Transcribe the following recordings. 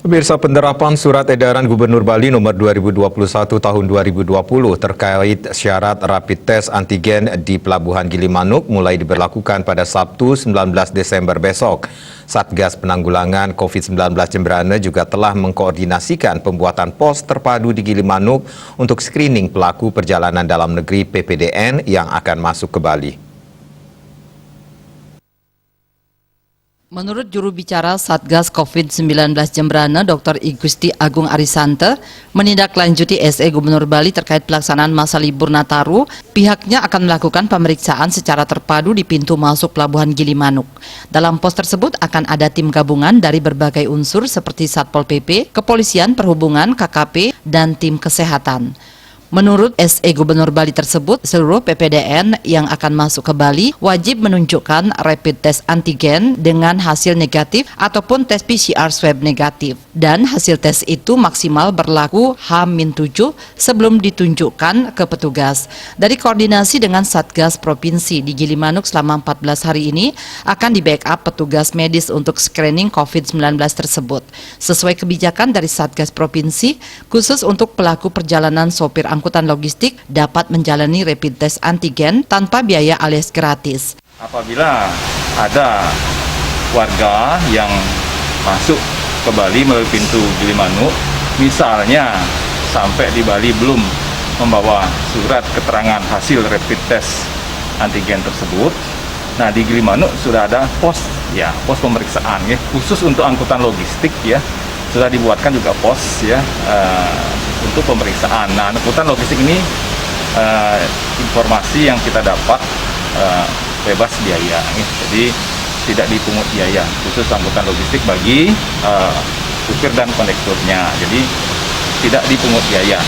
Pemirsa, penerapan Surat Edaran Gubernur Bali nomor 2021 tahun 2020 terkait syarat rapid test antigen di Pelabuhan Gilimanuk mulai diberlakukan pada Sabtu 19 Desember besok. Satgas Penanggulangan COVID-19 Jemberana juga telah mengkoordinasikan pembuatan pos terpadu di Gilimanuk untuk screening pelaku perjalanan dalam negeri PPDN yang akan masuk ke Bali. Menurut juru bicara Satgas COVID-19 Jemberana, Dr. Igusti Agung Arisante, menindaklanjuti SE Gubernur Bali terkait pelaksanaan masa libur Nataru, pihaknya akan melakukan pemeriksaan secara terpadu di pintu masuk Pelabuhan Gilimanuk. Dalam pos tersebut akan ada tim gabungan dari berbagai unsur seperti Satpol PP, Kepolisian, Perhubungan, KKP, dan tim kesehatan. Menurut SE Gubernur Bali tersebut, seluruh PPDN yang akan masuk ke Bali wajib menunjukkan rapid test antigen dengan hasil negatif ataupun tes PCR swab negatif. Dan hasil tes itu maksimal berlaku H-7 sebelum ditunjukkan ke petugas. Dari koordinasi dengan Satgas Provinsi di Gilimanuk selama 14 hari ini akan di-backup petugas medis untuk screening COVID-19 tersebut. Sesuai kebijakan dari Satgas Provinsi, khusus untuk pelaku perjalanan sopir angkutan logistik dapat menjalani rapid test antigen tanpa biaya alias gratis. Apabila ada warga yang masuk ke Bali melalui pintu Gilimanuk, misalnya sampai di Bali belum membawa surat keterangan hasil rapid test antigen tersebut, nah di Gilimanuk sudah ada pos pemeriksaan ya, khusus untuk angkutan logistik ya, sudah dibuatkan juga pos ya untuk pemeriksaan. Nah, angkutan logistik ini informasi yang kita dapat bebas biaya, jadi tidak dipungut biaya khusus angkutan logistik bagi supir dan kondekturnya, jadi tidak dipungut biaya.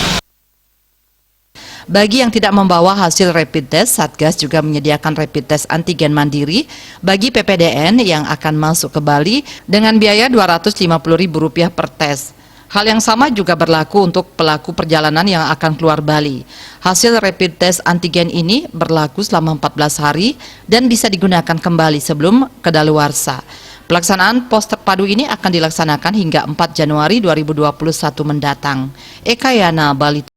Bagi yang tidak membawa hasil rapid test, Satgas juga menyediakan rapid test antigen mandiri bagi PPDN yang akan masuk ke Bali dengan biaya Rp250.000 per tes. Hal yang sama juga berlaku untuk pelaku perjalanan yang akan keluar Bali. Hasil rapid test antigen ini berlaku selama 14 hari dan bisa digunakan kembali sebelum kadaluarsa. Pelaksanaan pos terpadu ini akan dilaksanakan hingga 4 Januari 2021 mendatang. Eka Yana, Bali.